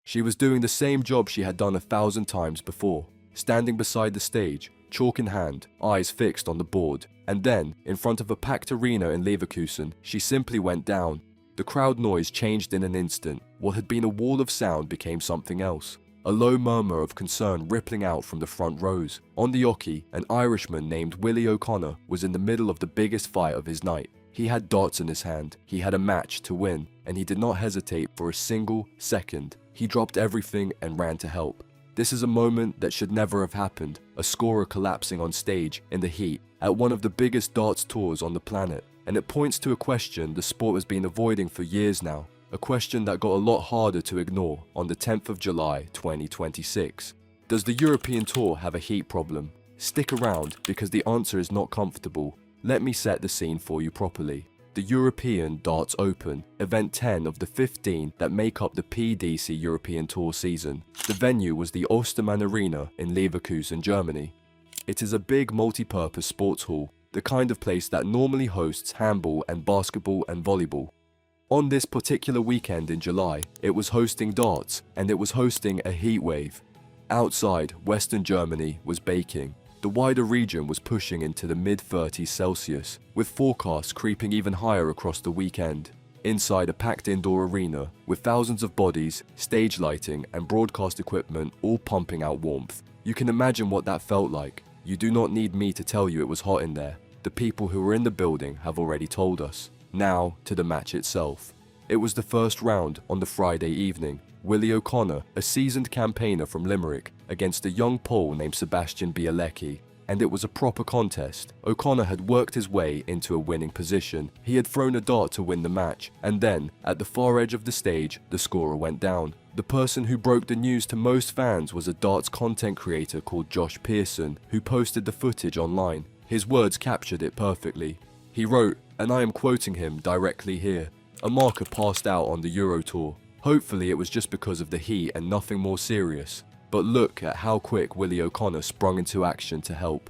She was doing the same job she had done 1,000 times before, standing beside the stage, chalk in hand, eyes fixed on the board. And then, in front of a packed arena in Leverkusen, she simply went down. The crowd noise changed in an instant. What had been a wall of sound became something else. A low murmur of concern rippling out from the front rows. On the oche, an Irishman named Willie O'Connor was in the middle of the biggest fight of his night. He had darts in his hand, he had a match to win, and he did not hesitate for a single second. He dropped everything and ran to help. This is a moment that should never have happened, a scorer collapsing on stage in the heat at one of the biggest darts tours on the planet. And it points to a question the sport has been avoiding for years now, a question that got a lot harder to ignore on the 10th of July 2026. Does the European Tour have a heat problem? Stick around because the answer is not comfortable. Let me set the scene for you properly. The European Darts Open, event 10 of the 15 that make up the PDC European Tour season. The venue was the Ostermann Arena in Leverkusen, Germany. It is a big multi-purpose sports hall, the kind of place that normally hosts handball and basketball and volleyball. On this particular weekend in July, it was hosting darts and it was hosting a heat wave. Outside, Western Germany was baking. The wider region was pushing into the mid-30s Celsius, with forecasts creeping even higher across the weekend. Inside a packed indoor arena, with thousands of bodies, stage lighting and broadcast equipment all pumping out warmth. You can imagine what that felt like. You do not need me to tell you it was hot in there. The people who were in the building have already told us. Now to the match itself. It was the first round on the Friday evening. Willie O'Connor, a seasoned campaigner from Limerick, against a young Pole named Sebastian Bielecki. And it was a proper contest. O'Connor had worked his way into a winning position. He had thrown a dart to win the match. And then, at the far edge of the stage, the scorer went down. The person who broke the news to most fans was a darts content creator called Josh Pearson, who posted the footage online. His words captured it perfectly. He wrote, and I am quoting him directly here, "A marker passed out on the Euro Tour. Hopefully it was just because of the heat and nothing more serious. But look at how quick Willie O'Connor sprung into action to help.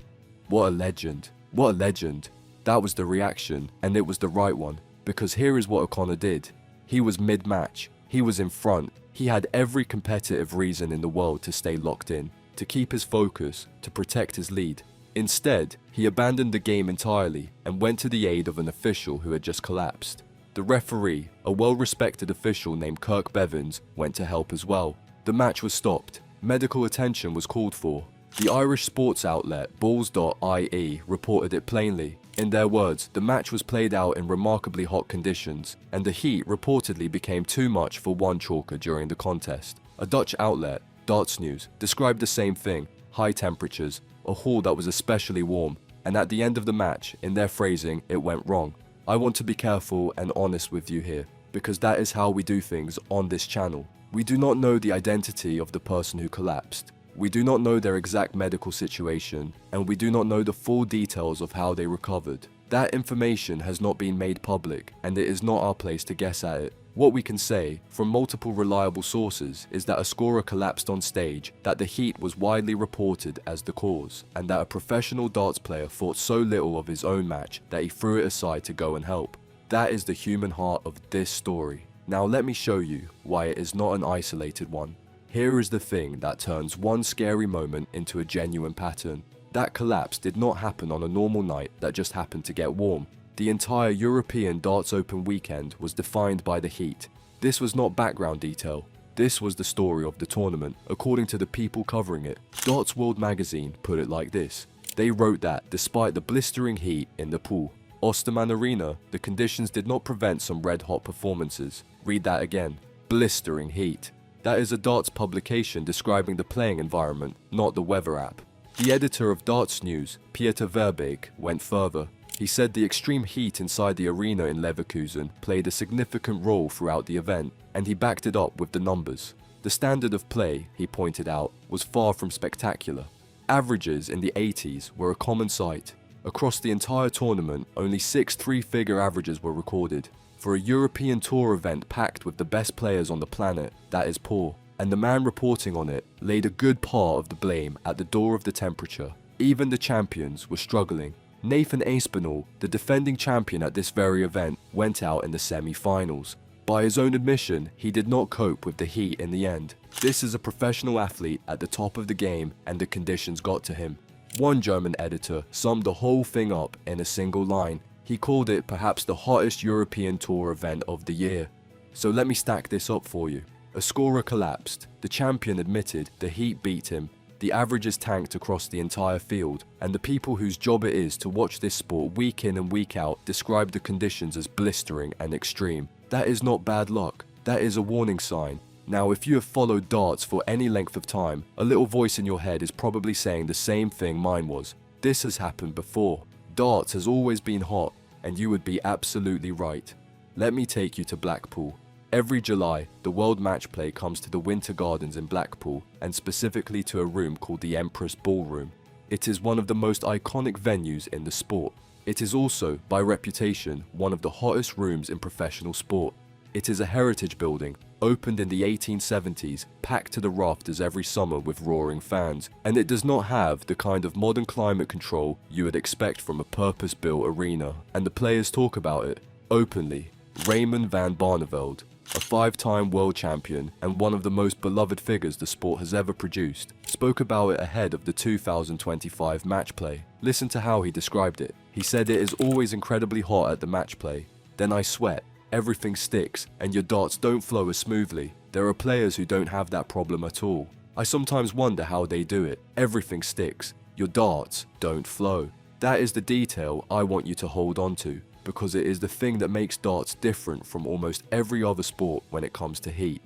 What a legend. What a legend." That was the reaction, and it was the right one, because here is what O'Connor did. He was mid-match. He was in front. He had every competitive reason in the world to stay locked in, to keep his focus, to protect his lead. Instead, he abandoned the game entirely and went to the aid of an official who had just collapsed. The referee, a well-respected official named Kirk Bevins, went to help as well. The match was stopped. Medical attention was called for. The Irish sports outlet balls.ie reported it plainly. In their words, the match was played out in remarkably hot conditions, and the heat reportedly became too much for one chalker during the contest. A Dutch outlet, Darts News, described the same thing: high temperatures, a hall that was especially warm, and at the end of the match, in their phrasing, it went wrong. I want to be careful and honest with you here, because that is how we do things on this channel. We do not know the identity of the person who collapsed. We do not know their exact medical situation, and we do not know the full details of how they recovered. That information has not been made public, and it is not our place to guess at it. What we can say, from multiple reliable sources, is that a scorer collapsed on stage, that the heat was widely reported as the cause, and that a professional darts player thought so little of his own match that he threw it aside to go and help. That is the human heart of this story. Now let me show you why it is not an isolated one. Here is the thing that turns one scary moment into a genuine pattern. That collapse did not happen on a normal night that just happened to get warm. The entire European Darts Open weekend was defined by the heat. This was not background detail. This was the story of the tournament, according to the people covering it. Darts World magazine put it like this. They wrote that, despite the blistering heat in the pool, Ostermann Arena, the conditions did not prevent some red-hot performances. Read that again. Blistering heat. That is a darts publication describing the playing environment, not the weather app. The editor of Darts News, Pieter Verbeek, went further. He said the extreme heat inside the arena in Leverkusen played a significant role throughout the event, and he backed it up with the numbers. The standard of play, he pointed out, was far from spectacular. Averages in the 80s were a common sight. Across the entire tournament, only 6 three-figure averages were recorded. For a European Tour event packed with the best players on the planet, that is poor. And the man reporting on it laid a good part of the blame at the door of the temperature. Even the champions were struggling. Nathan Aspinall, the defending champion at this very event, went out in the semi-finals. By his own admission, he did not cope with the heat in the end. This is a professional athlete at the top of the game, and the conditions got to him. One German editor summed the whole thing up in a single line. He called it perhaps the hottest European Tour event of the year. So let me stack this up for you. A scorer collapsed. The champion admitted the heat beat him. The averages tanked across the entire field, and the people whose job it is to watch this sport week in and week out described the conditions as blistering and extreme. That is not bad luck. That is a warning sign. Now, if you have followed darts for any length of time, a little voice in your head is probably saying the same thing mine was. This has happened before. Darts has always been hot, and you would be absolutely right. Let me take you to Blackpool. Every July, the World Match Play comes to the Winter Gardens in Blackpool, and specifically to a room called the Empress Ballroom. It is one of the most iconic venues in the sport. It is also, by reputation, one of the hottest rooms in professional sport. It is a heritage building, opened in the 1870s, packed to the rafters every summer with roaring fans, and it does not have the kind of modern climate control you would expect from a purpose-built arena, and the players talk about it openly. Raymond van Barneveld, a 5-time world champion and one of the most beloved figures the sport has ever produced, spoke about it ahead of the 2025 match play. Listen to how he described it. He said, "It is always incredibly hot at the match play. Then I sweat. Everything sticks, and your darts don't flow as smoothly. There are players who don't have that problem at all. I sometimes wonder how they do it. Everything sticks. Your darts don't flow." That is the detail I want you to hold on to, because it is the thing that makes darts different from almost every other sport when it comes to heat.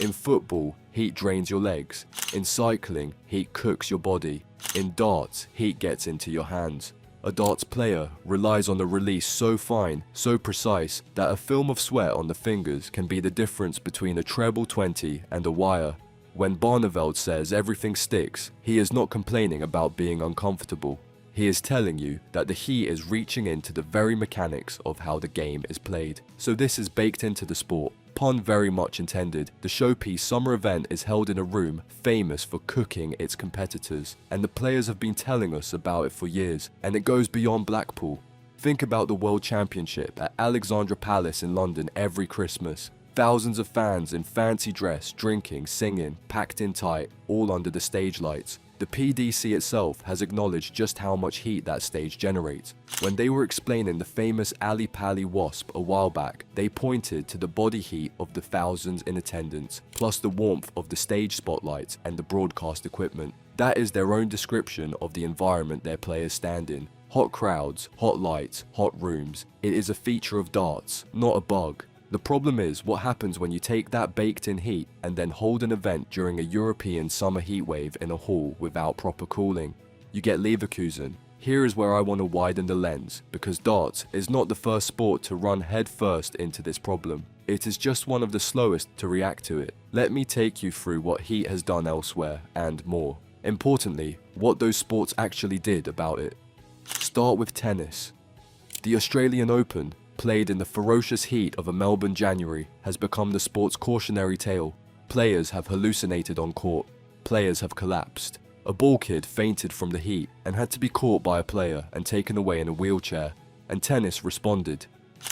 In football, heat drains your legs. In cycling, heat cooks your body. In darts, heat gets into your hands. A darts player relies on a release so fine, so precise, that a film of sweat on the fingers can be the difference between a treble 20 and a wire. When Barneveld says everything sticks, he is not complaining about being uncomfortable. He is telling you that the heat is reaching into the very mechanics of how the game is played. So this is baked into the sport. Pun very much intended. The showpiece summer event is held in a room famous for cooking its competitors, and the players have been telling us about it for years, and it goes beyond Blackpool. Think about the World Championship at Alexandra Palace in London every Christmas. Thousands of fans in fancy dress, drinking, singing, packed in tight, all under the stage lights. The PDC itself has acknowledged just how much heat that stage generates. When they were explaining the famous Ali Pali Wasp a while back, they pointed to the body heat of the thousands in attendance, plus the warmth of the stage spotlights and the broadcast equipment. That is their own description of the environment their players stand in. Hot crowds, hot lights, hot rooms. It is a feature of darts, not a bug. The problem is what happens when you take that baked-in heat and then hold an event during a European summer heatwave in a hall without proper cooling. You get Leverkusen. Here is where I want to widen the lens, because darts is not the first sport to run headfirst into this problem. It is just one of the slowest to react to it. Let me take you through what heat has done elsewhere and more. Importantly, what those sports actually did about it. Start with tennis. The Australian Open, played in the ferocious heat of a Melbourne January, has become the sport's cautionary tale. Players have hallucinated on court. Players have collapsed. A ball kid fainted from the heat and had to be caught by a player and taken away in a wheelchair, and tennis responded.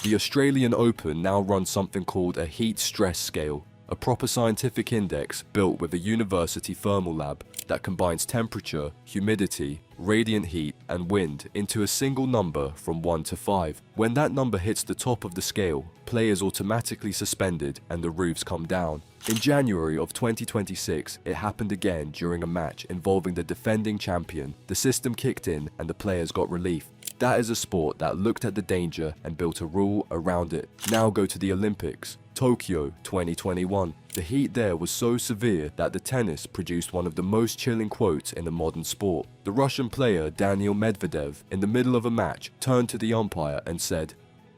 The Australian Open now runs something called a heat stress scale, a proper scientific index built with a university thermal lab that combines temperature, humidity, radiant heat and wind into a single number from 1 to 5. When that number hits the top of the scale, play is automatically suspended and the roofs come down. In January of 2026, it happened again during a match involving the defending champion. The system kicked in and the players got relief. That is a sport that looked at the danger and built a rule around it. Now go to the Olympics. Tokyo 2021. The heat there was so severe that the tennis produced one of the most chilling quotes in a modern sport. The Russian player Daniil Medvedev, in the middle of a match, turned to the umpire and said,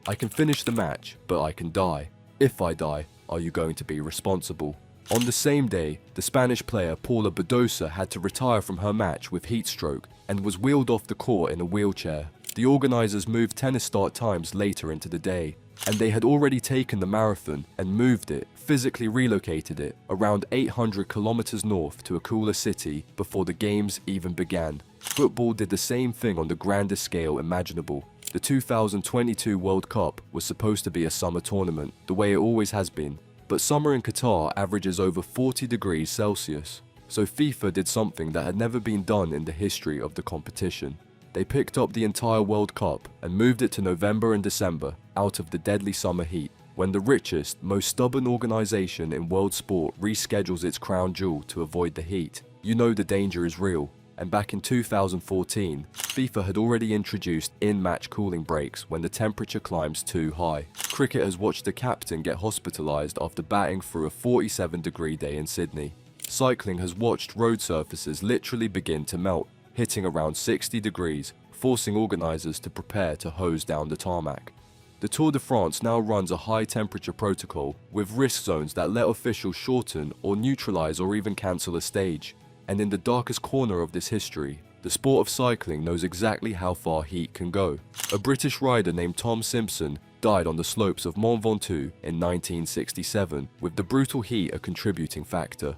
"I can finish the match, but I can die. If I die, are you going to be responsible?" On the same day, the Spanish player Paula Badosa had to retire from her match with heat stroke and was wheeled off the court in a wheelchair. The organisers moved tennis start times later into the day, and they had already taken the marathon and moved it, physically relocated it, around 800 kilometers north to a cooler city before the games even began. Football did the same thing on the grandest scale imaginable. The 2022 World Cup was supposed to be a summer tournament, the way it always has been. but summer in Qatar averages over 40 degrees Celsius. So FIFA did something that had never been done in the history of the competition. They picked up the entire World Cup and moved it to November and December out of the deadly summer heat, when the richest, most stubborn organisation in world sport reschedules its crown jewel to avoid the heat. You know the danger is real. And back in 2014, FIFA had already introduced in-match cooling breaks when the temperature climbs too high. Cricket has watched a captain get hospitalised after batting through a 47-degree day in Sydney. Cycling has watched road surfaces literally begin to melt, hitting around 60 degrees, forcing organisers to prepare to hose down the tarmac. The Tour de France now runs a high-temperature protocol with risk zones that let officials shorten or neutralise or even cancel a stage. And in the darkest corner of this history, the sport of cycling knows exactly how far heat can go. A British rider named Tom Simpson died on the slopes of Mont Ventoux in 1967, with the brutal heat a contributing factor.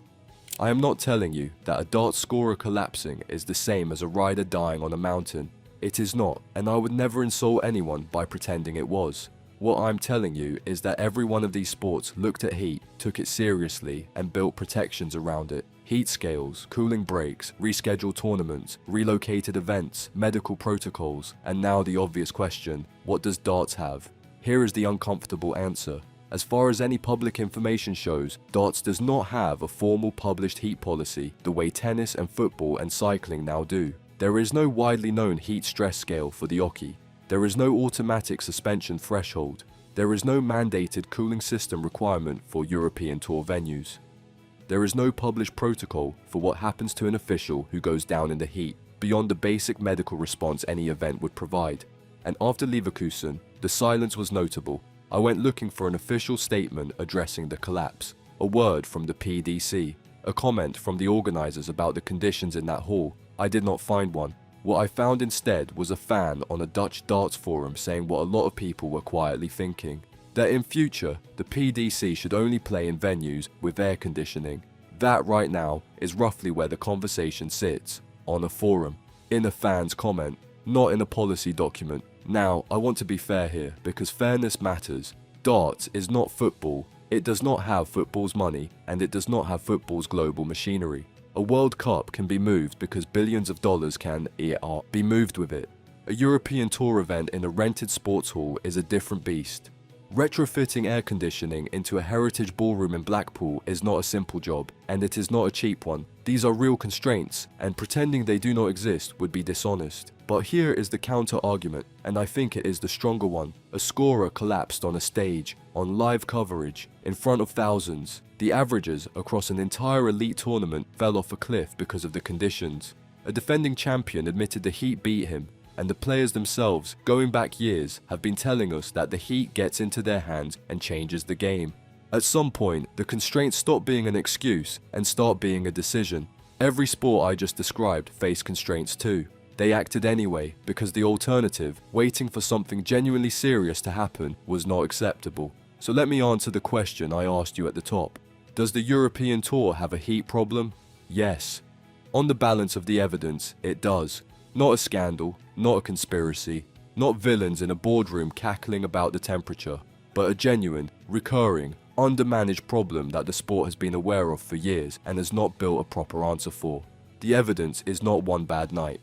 I am not telling you that a dart scorer collapsing is the same as a rider dying on a mountain. It is not, and I would never insult anyone by pretending it was. What I'm telling you is that every one of these sports looked at heat, took it seriously, and built protections around it. Heat scales, cooling breaks, rescheduled tournaments, relocated events, medical protocols, and now the obvious question, what does darts have? Here is the uncomfortable answer. As far as any public information shows, darts does not have a formal published heat policy the way tennis and football and cycling now do. There is no widely known heat stress scale for the hockey. There is no automatic suspension threshold. There is no mandated cooling system requirement for European Tour venues. There is no published protocol for what happens to an official who goes down in the heat, beyond the basic medical response any event would provide. And after Leverkusen, the silence was notable. I went looking for an official statement addressing the collapse, a word from the PDC, a comment from the organisers about the conditions in that hall. I did not find one. What I found instead was a fan on a Dutch darts forum saying what a lot of people were quietly thinking, that in future, the PDC should only play in venues with air conditioning. That right now is roughly where the conversation sits, on a forum, in a fan's comment, not in a policy document. Now, I want to be fair here, because fairness matters. Darts is not football. It does not have football's money, and it does not have football's global machinery. A World Cup can be moved because billions of dollars can be moved with it. A European Tour event in a rented sports hall is a different beast. Retrofitting air conditioning into a heritage ballroom in Blackpool is not a simple job, and it is not a cheap one. These are real constraints, and pretending they do not exist would be dishonest. But here is the counter-argument, and I think it is the stronger one. A scorer collapsed on a stage, on live coverage, in front of thousands. The averages across an entire elite tournament fell off a cliff because of the conditions. A defending champion admitted the heat beat him, and the players themselves, going back years, have been telling us that the heat gets into their hands and changes the game. At some point, the constraints stop being an excuse and start being a decision. Every sport I just described faced constraints too. They acted anyway because the alternative, waiting for something genuinely serious to happen, was not acceptable. So let me answer the question I asked you at the top. Does the European Tour have a heat problem? Yes. On the balance of the evidence, it does. Not a scandal, not a conspiracy, not villains in a boardroom cackling about the temperature, but a genuine, recurring, undermanaged problem that the sport has been aware of for years and has not built a proper answer for. The evidence is not one bad night.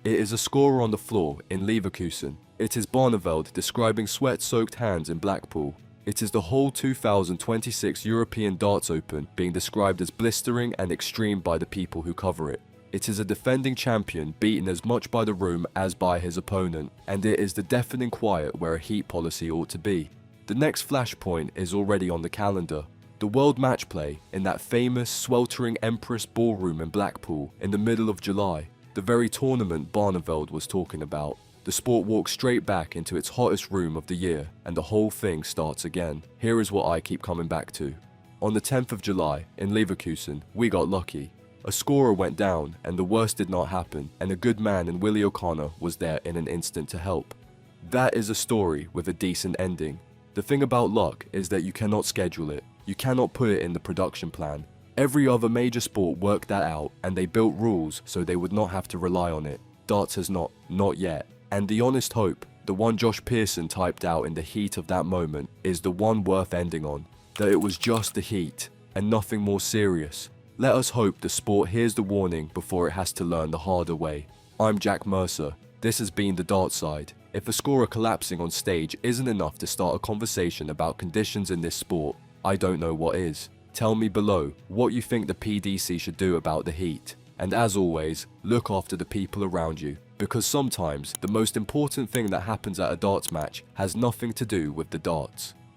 It is a scorer on the floor in Leverkusen. It is Barneveld describing sweat-soaked hands in Blackpool. It is the whole 2026 European Darts Open being described as blistering and extreme by the people who cover it. It is a defending champion beaten as much by the room as by his opponent, and it is the deafening quiet where a heat policy ought to be. The next flashpoint is already on the calendar. The World Match Play in that famous, sweltering Empress Ballroom in Blackpool in the middle of July, the very tournament Barneveld was talking about. The sport walks straight back into its hottest room of the year, and the whole thing starts again. Here is what I keep coming back to. On the 10th of July, in Leverkusen, we got lucky. A scorer went down, and the worst did not happen, and a good man in Willie O'Connor was there in an instant to help. That is a story with a decent ending. The thing about luck is that you cannot schedule it. You cannot put it in the production plan. Every other major sport worked that out, and they built rules so they would not have to rely on it. Darts has not yet. And the honest hope, the one Josh Pearson typed out in the heat of that moment, is the one worth ending on. that it was just the heat and nothing more serious. Let us hope the sport hears the warning before it has to learn the harder way. I'm Jack Mercer. This has been The Dark Side. If a scorer collapsing on stage isn't enough to start a conversation about conditions in this sport, I don't know what is. Tell me below what you think the PDC should do about the heat. And as always, look after the people around you, because sometimes the most important thing that happens at a darts match has nothing to do with the darts.